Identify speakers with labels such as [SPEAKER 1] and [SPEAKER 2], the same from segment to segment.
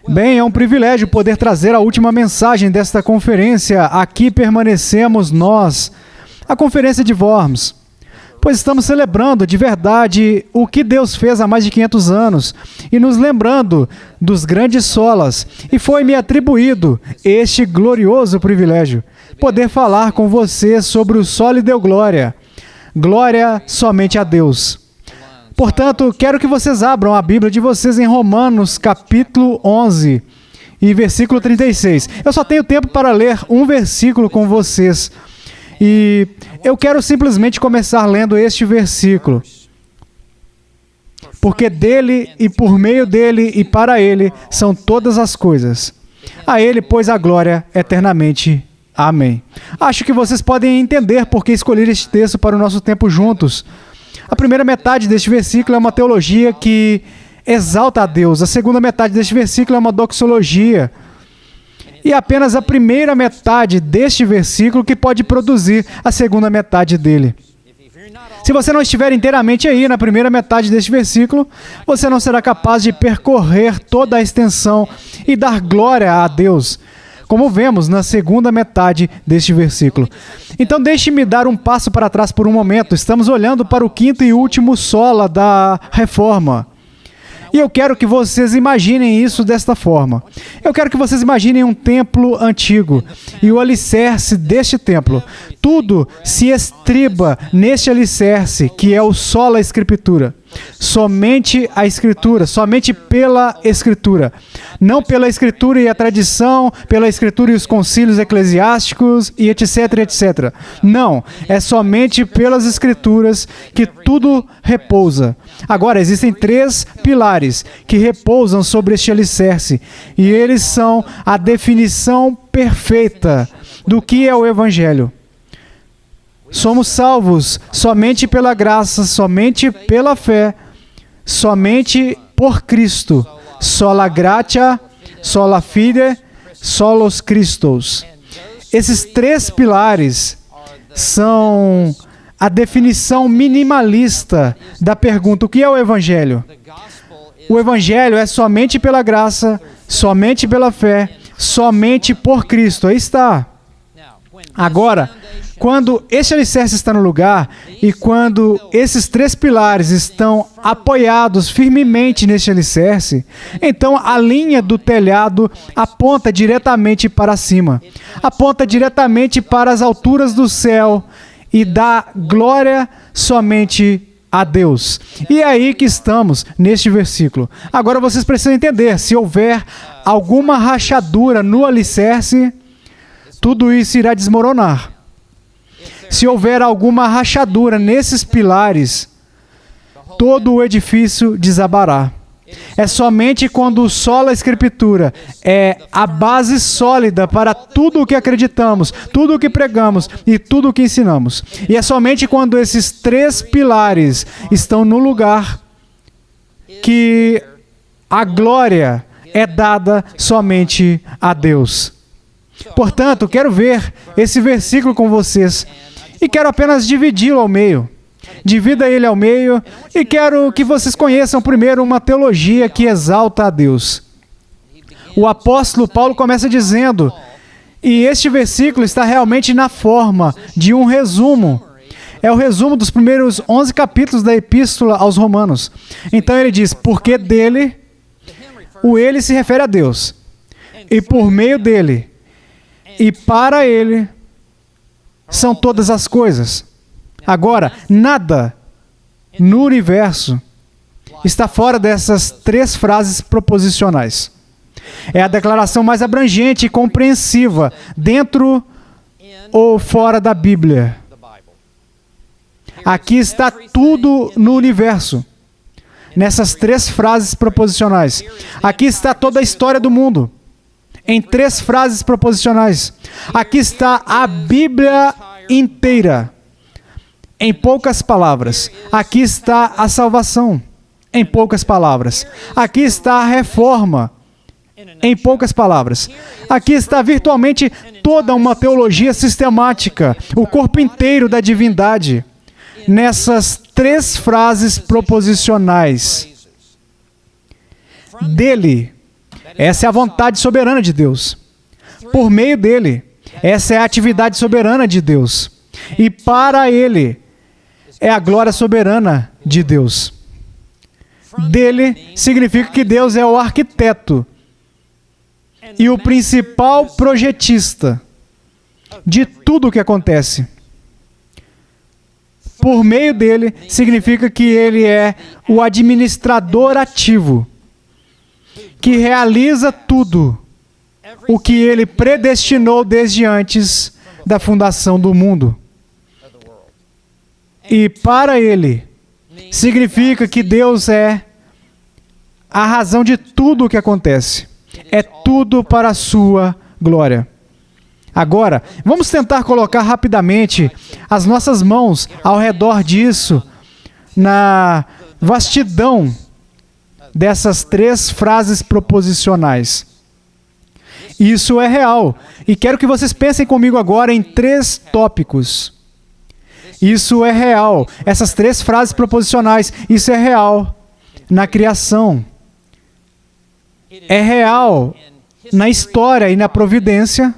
[SPEAKER 1] Bem, é um privilégio poder trazer a última mensagem desta conferência. Aqui permanecemos nós, a Conferência de Worms, pois estamos celebrando de verdade o que Deus fez há mais de 500 anos e nos lembrando dos grandes solas. E foi-me atribuído este glorioso privilégio, poder falar com você sobre o solo e deu glória. Glória somente a Deus. Portanto, quero que vocês abram a Bíblia de vocês em Romanos, capítulo 11 e versículo 36. Eu só tenho tempo para ler um versículo com vocês. E eu quero simplesmente começar lendo este versículo. Porque dele e por meio dele e para ele são todas as coisas. A ele, pois, a glória eternamente. Amém. Acho que vocês podem entender por que escolher este texto para o nosso tempo juntos. A primeira metade deste versículo é uma teologia que exalta a Deus. A segunda metade deste versículo é uma doxologia. E apenas a primeira metade deste versículo que pode produzir a segunda metade dele. Se você não estiver inteiramente aí na primeira metade deste versículo, você não será capaz de percorrer toda a extensão e dar glória a Deus, como vemos na segunda metade deste versículo. Então, deixe-me dar um passo para trás por um momento. Estamos olhando para o quinto e último sola da Reforma. E eu quero que vocês imaginem isso desta forma. Eu quero que vocês imaginem um templo antigo e o alicerce deste templo. Tudo se estriba neste alicerce, que é o sola Escritura. Somente a Escritura, somente pela Escritura. Não pela Escritura e a tradição, pela Escritura e os concílios eclesiásticos e etc, etc. Não, é somente pelas Escrituras que tudo repousa. Agora, existem 3 pilares que repousam sobre este alicerce, e eles são a definição perfeita do que é o Evangelho. Somos salvos somente pela graça, somente pela fé, somente por Cristo. Sola gratia, sola fide, solos Christos. Esses 3 pilares são a definição minimalista da pergunta: o que é o Evangelho? O Evangelho é somente pela graça, somente pela fé, somente por Cristo. Aí está. Agora, quando este alicerce está no lugar e quando esses 3 pilares estão apoiados firmemente neste alicerce, então a linha do telhado aponta diretamente para cima, aponta diretamente para as alturas do céu e dá glória somente a Deus. E é aí que estamos neste versículo. Agora vocês precisam entender: se houver alguma rachadura no alicerce, tudo isso irá desmoronar. Se houver alguma rachadura nesses pilares, todo o edifício desabará. É somente quando o sola Escritura é a base sólida para tudo o que acreditamos, tudo o que pregamos e tudo o que ensinamos. E é somente quando esses 3 pilares estão no lugar que a glória é dada somente a Deus. Portanto, quero ver esse versículo com vocês e quero apenas dividi-lo ao meio. Divida ele ao meio e quero que vocês conheçam primeiro uma teologia que exalta a Deus. O apóstolo Paulo começa dizendo, e este versículo está realmente na forma de um resumo. É o resumo dos primeiros 11 capítulos da Epístola aos Romanos. Então ele diz: porque dele, o ele se refere a Deus, e por meio dele, e para ele, são todas as coisas. Agora, nada no universo está fora dessas 3 frases proposicionais. É a declaração mais abrangente e compreensiva dentro ou fora da Bíblia. Aqui está tudo no universo, nessas 3 frases proposicionais. Aqui está toda a história do mundo, em 3 frases proposicionais. Aqui está a Bíblia inteira, em poucas palavras. Aqui está a salvação, em poucas palavras. Aqui está a reforma, em poucas palavras. Aqui está virtualmente toda uma teologia sistemática, o corpo inteiro da divindade, nessas 3 frases proposicionais. Dele, Essa é a vontade soberana de Deus. Por meio dele, essa é a atividade soberana de Deus. E para ele, é a glória soberana de Deus. Dele significa que Deus é o arquiteto e o principal projetista de tudo o que acontece. Por meio dele, significa que ele é o administrador ativo, que realiza tudo o que ele predestinou desde antes da fundação do mundo. E para ele, significa que Deus é a razão de tudo o que acontece. É tudo para a sua glória. Agora, vamos tentar colocar rapidamente as nossas mãos ao redor disso, na vastidão dessas 3 frases proposicionais. Isso é real. E quero que vocês pensem comigo agora em 3 tópicos. Isso é real. Essas 3 frases proposicionais, isso é real na criação. É real na história e na providência.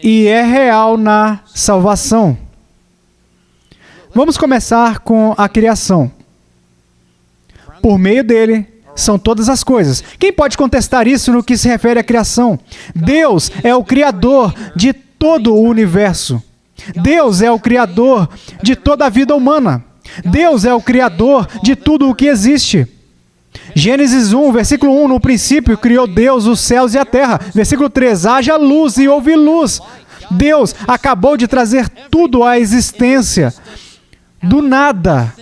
[SPEAKER 1] E é real na salvação. Vamos começar com a criação. Por meio dele, são todas as coisas. Quem pode contestar isso no que se refere à criação? Deus é o Criador de todo o universo. Deus é o Criador de toda a vida humana. Deus é o Criador de tudo o que existe. Gênesis 1, versículo 1, no princípio criou Deus os céus e a terra. Versículo 3, haja luz e houve luz. Deus acabou de trazer tudo à existência, do nada.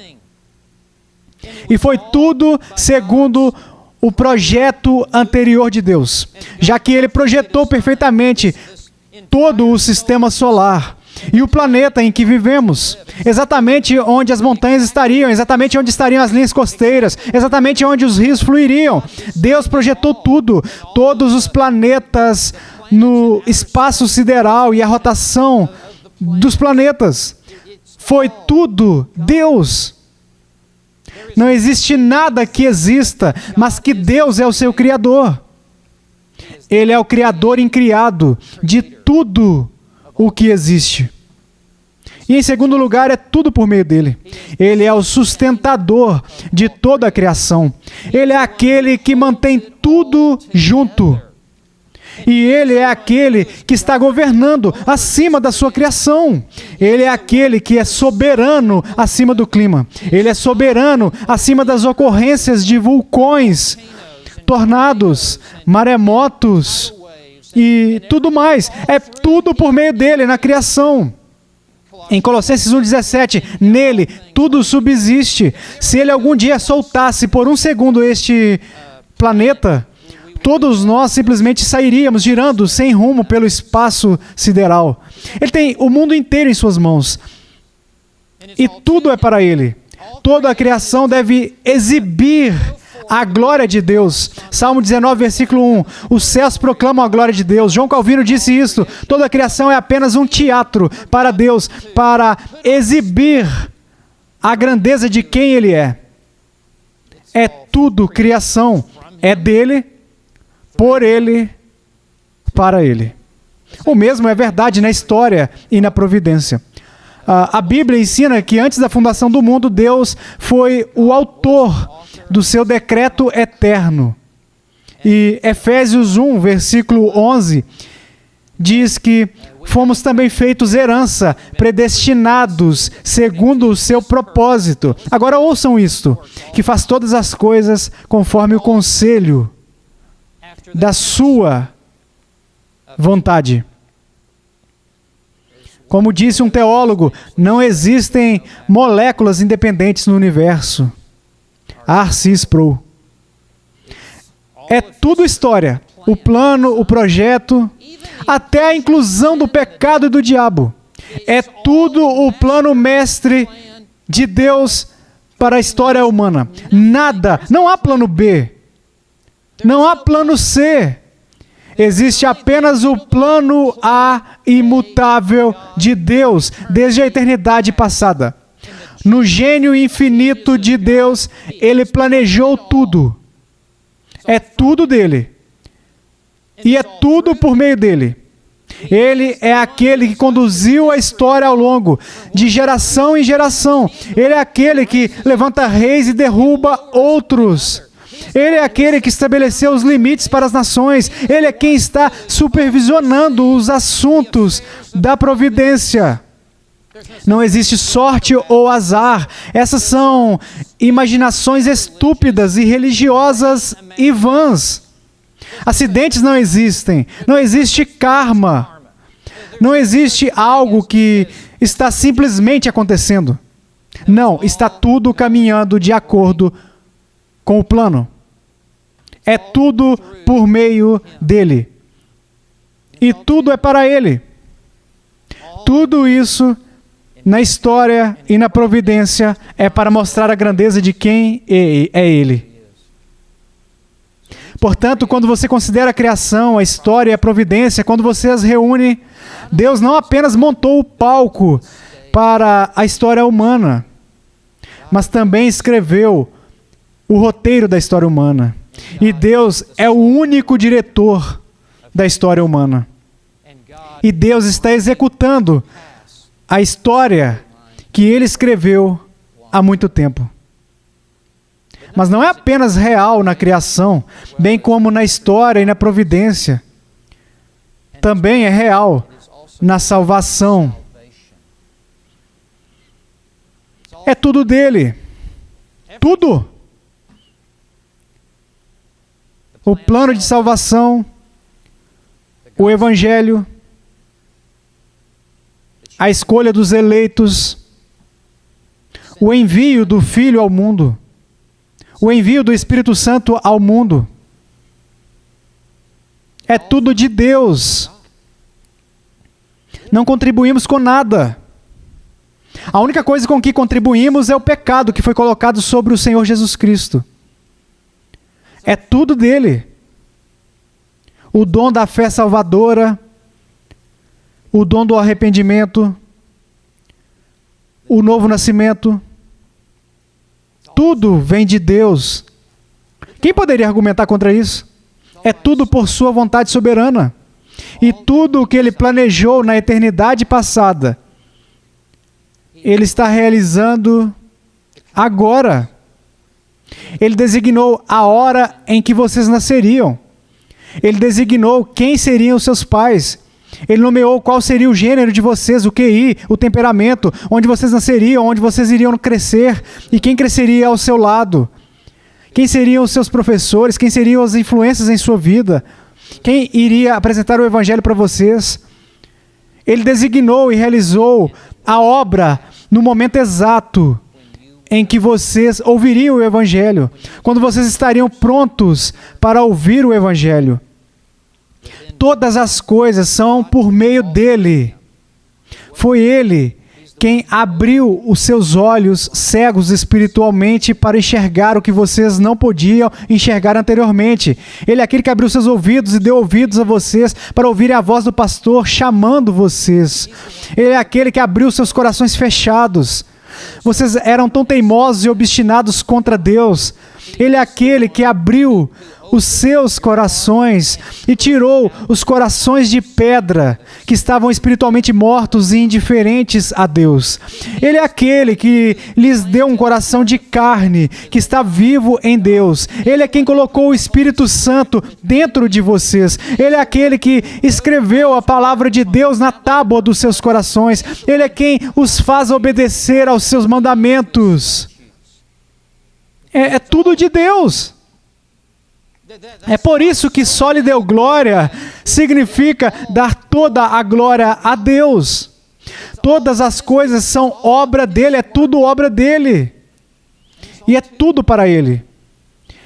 [SPEAKER 1] E foi tudo segundo o projeto anterior de Deus, já que ele projetou perfeitamente todo o sistema solar e o planeta em que vivemos, exatamente onde as montanhas estariam, exatamente onde estariam as linhas costeiras, exatamente onde os rios fluiriam. Deus projetou tudo, todos os planetas no espaço sideral e a rotação dos planetas. Foi tudo Deus. Não existe nada que exista, mas que Deus é o seu Criador. Ele é o Criador incriado de tudo o que existe. E em segundo lugar, é tudo por meio dele. Ele é o sustentador de toda a criação. Ele é aquele que mantém tudo junto. E ele é aquele que está governando acima da sua criação. Ele é aquele que é soberano acima do clima. Ele é soberano acima das ocorrências de vulcões, tornados, maremotos e tudo mais. É tudo por meio dele na criação. Em Colossenses 1,17, nele tudo subsiste. Se ele algum dia soltasse por um segundo este planeta, todos nós simplesmente sairíamos girando sem rumo pelo espaço sideral. Ele tem o mundo inteiro em suas mãos. E tudo é para ele. Toda a criação deve exibir a glória de Deus. Salmo 19, versículo 1. Os céus proclamam a glória de Deus. João Calvino disse isso. Toda a criação é apenas um teatro para Deus, para exibir a grandeza de quem Ele é. É tudo criação. É dele, por ele, para ele. O mesmo é verdade na história e na providência. A Bíblia ensina que antes da fundação do mundo, Deus foi o autor do seu decreto eterno. E Efésios 1, versículo 11, diz que fomos também feitos herança, predestinados segundo o seu propósito. Agora ouçam isto, que faz todas as coisas conforme o conselho da sua vontade. Como disse um teólogo, não existem moléculas independentes no universo. R.C. Sproul. É tudo história. O plano, o projeto, até a inclusão do pecado e do diabo. É tudo o plano mestre de Deus para a história humana. Nada, não há plano B. Não há plano C. Existe apenas o plano A imutável de Deus, desde a eternidade passada. No gênio infinito de Deus, Ele planejou tudo. É tudo dele. E é tudo por meio dele. Ele é aquele que conduziu a história ao longo, de geração em geração. Ele é aquele que levanta reis e derruba outros. Ele é aquele que estabeleceu os limites para as nações. Ele é quem está supervisionando os assuntos da providência. Não existe sorte ou azar. Essas são imaginações estúpidas e religiosas e vãs. Acidentes não existem. Não existe karma. Não existe algo que está simplesmente acontecendo. Não, está tudo caminhando de acordo com o plano. É tudo por meio dele. E tudo é para ele. Tudo isso na história e na providência é para mostrar a grandeza de quem é ele. Portanto, quando você considera a criação, a história e a providência, quando você as reúne, Deus não apenas montou o palco para a história humana, mas também escreveu o roteiro da história humana. E Deus é o único diretor da história humana. E Deus está executando a história que Ele escreveu há muito tempo. Mas não é apenas real na criação, bem como na história e na providência. Também é real na salvação. É tudo dele. Tudo. O plano de salvação, o Evangelho, a escolha dos eleitos, o envio do Filho ao mundo, o envio do Espírito Santo ao mundo. É tudo de Deus. Não contribuímos com nada. A única coisa com que contribuímos é o pecado que foi colocado sobre o Senhor Jesus Cristo. É tudo dele. O dom da fé salvadora, o dom do arrependimento, o novo nascimento, tudo vem de Deus. Quem poderia argumentar contra isso? É tudo por sua vontade soberana. E tudo o que Ele planejou na eternidade passada, Ele está realizando agora. Ele designou a hora em que vocês nasceriam. Ele designou quem seriam os seus pais. Ele nomeou qual seria o gênero de vocês, o QI, o temperamento, onde vocês nasceriam, onde vocês iriam crescer e quem cresceria ao seu lado. Quem seriam os seus professores, quem seriam as influências em sua vida, quem iria apresentar o Evangelho para vocês. Ele designou e realizou a obra no momento exato em que vocês ouviriam o Evangelho, quando vocês estariam prontos para ouvir o Evangelho. Todas as coisas são por meio dele. Foi ele quem abriu os seus olhos cegos espiritualmente para enxergar o que vocês não podiam enxergar anteriormente. Ele é aquele que abriu seus ouvidos e deu ouvidos a vocês para ouvirem a voz do pastor chamando vocês. Ele é aquele que abriu seus corações fechados. Vocês eram tão teimosos e obstinados contra Deus. Ele é aquele que abriu os seus corações e tirou os corações de pedra que estavam espiritualmente mortos e indiferentes a Deus. Ele é aquele que lhes deu um coração de carne que está vivo em Deus. Ele é quem colocou o Espírito Santo dentro de vocês. Ele é aquele que escreveu a palavra de Deus na tábua dos seus corações. Ele é quem os faz obedecer aos seus mandamentos. É tudo de Deus. É por isso que só lhe deu glória significa dar toda a glória a Deus. Todas as coisas são obra dele, é tudo obra dele. E é tudo para ele.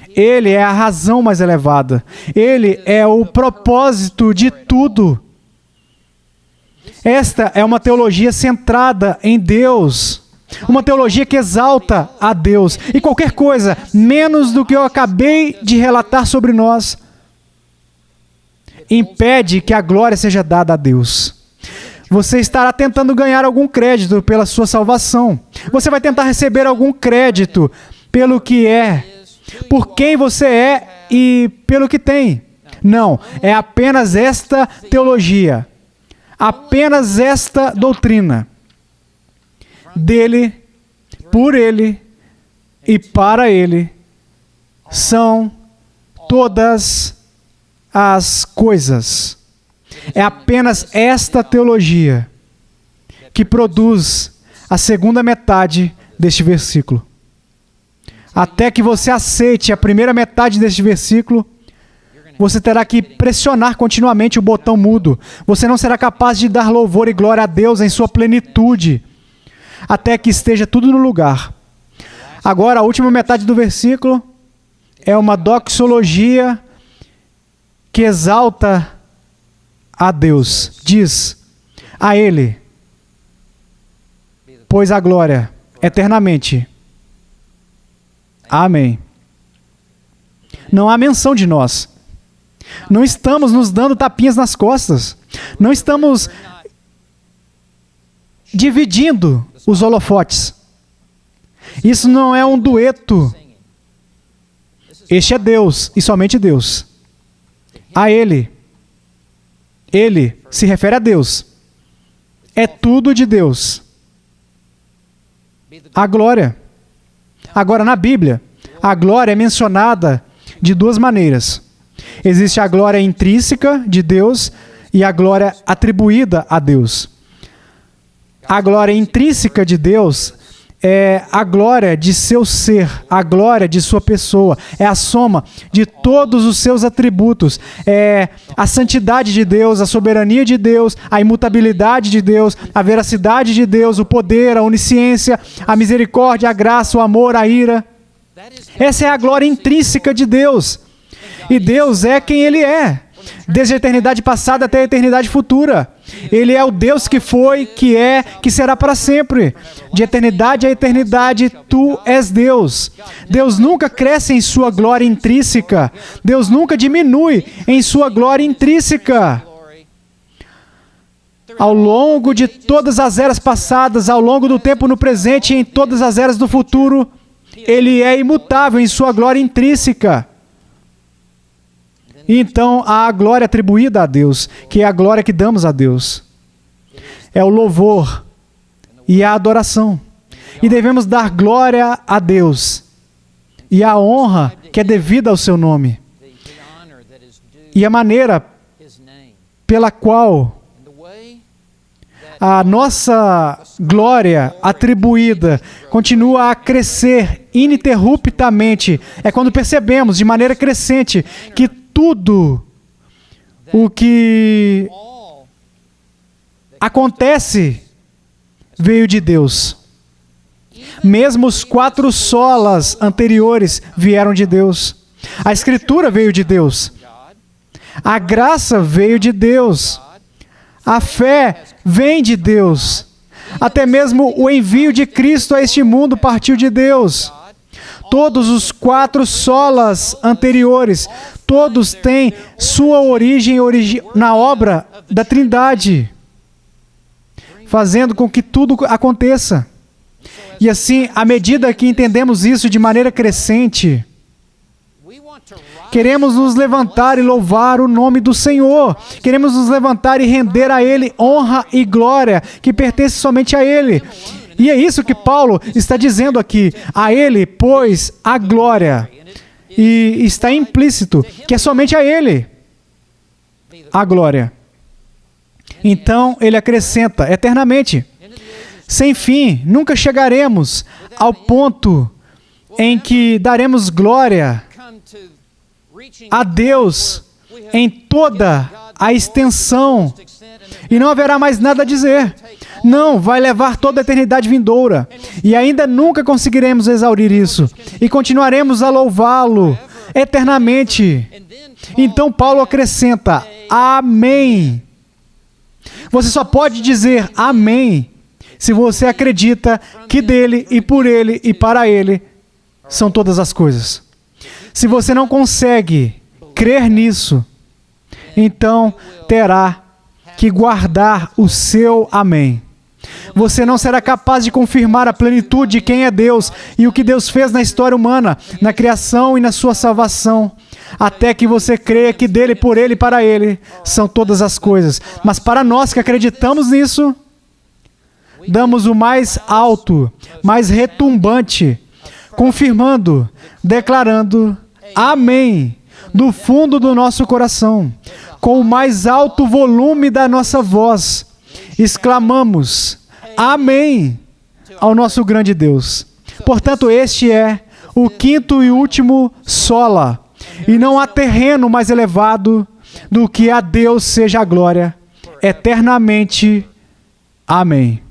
[SPEAKER 1] Ele é a razão mais elevada. Ele é o propósito de tudo. Esta é uma teologia centrada em Deus. Uma teologia que exalta a Deus. E qualquer coisa menos do que eu acabei de relatar sobre nós impede que a glória seja dada a Deus. Você estará tentando ganhar algum crédito pela sua salvação. Você vai tentar receber algum crédito pelo que é, por quem você é e pelo que tem. Não, é apenas esta teologia, apenas esta doutrina. Dele, por ele e para ele são todas as coisas. É apenas esta teologia que produz a segunda metade deste versículo. Até que você aceite a primeira metade deste versículo, você terá que pressionar continuamente o botão mudo. Você não será capaz de dar louvor e glória a Deus em sua plenitude, até que esteja tudo no lugar. Agora, a última metade do versículo é uma doxologia que exalta a Deus. Diz: a Ele, pois a glória eternamente. Amém. Não há menção de nós. Não estamos nos dando tapinhas nas costas. Não estamos dividindo os holofotes. Isso não é um dueto. Este é Deus e somente Deus. A Ele. Ele se refere a Deus. É tudo de Deus. A glória. Agora, na Bíblia, a glória é mencionada de duas maneiras. Existe a glória intrínseca de Deus e a glória atribuída a Deus. A glória intrínseca de Deus é a glória de seu ser, a glória de sua pessoa, é a soma de todos os seus atributos, é a santidade de Deus, a soberania de Deus, a imutabilidade de Deus, a veracidade de Deus, o poder, a onisciência, a misericórdia, a graça, o amor, a ira. Essa é a glória intrínseca de Deus. E Deus é quem Ele é, desde a eternidade passada até a eternidade futura. Ele é o Deus que foi, que é, que será para sempre. De eternidade a eternidade, Tu és Deus. Deus nunca cresce em sua glória intrínseca. Deus nunca diminui em sua glória intrínseca. Ao longo de todas as eras passadas, ao longo do tempo no presente e em todas as eras do futuro, Ele é imutável em sua glória intrínseca. Então, há a glória atribuída a Deus, que é a glória que damos a Deus. É o louvor e a adoração. E devemos dar glória a Deus e a honra que é devida ao seu nome. E a maneira pela qual a nossa glória atribuída continua a crescer ininterruptamente é quando percebemos de maneira crescente que tudo o que acontece veio de Deus. Mesmo os 4 solas anteriores vieram de Deus. A Escritura veio de Deus. A graça veio de Deus. A fé vem de Deus. Até mesmo o envio de Cristo a este mundo partiu de Deus. Todos os 4 solas anteriores, todos têm sua origem na obra da Trindade, fazendo com que tudo aconteça. E assim, à medida que entendemos isso de maneira crescente, queremos nos levantar e louvar o nome do Senhor. Queremos nos levantar e render a Ele honra e glória que pertence somente a Ele. E é isso que Paulo está dizendo aqui. A Ele, pois, a glória. E está implícito que é somente a Ele a glória. Então, ele acrescenta eternamente. Sem fim, nunca chegaremos ao ponto em que daremos glória a Deus em toda a extensão e não haverá mais nada a dizer. Não, vai levar toda a eternidade vindoura e ainda nunca conseguiremos exaurir isso e continuaremos a louvá-lo eternamente. Então Paulo acrescenta, amém. Você só pode dizer amém se você acredita que dele e por ele e para ele são todas as coisas. Se você não consegue crer nisso, então terá que guardar o seu amém. Você não será capaz de confirmar a plenitude de quem é Deus e o que Deus fez na história humana, na criação e na sua salvação, até que você creia que dele, por ele e para ele são todas as coisas. Mas para nós que acreditamos nisso, damos o mais alto, mais retumbante, confirmando, declarando amém, do fundo do nosso coração, com o mais alto volume da nossa voz, exclamamos amém ao nosso grande Deus. Portanto, este é o quinto e último sola, e não há terreno mais elevado do que a Deus seja a glória, eternamente. Amém.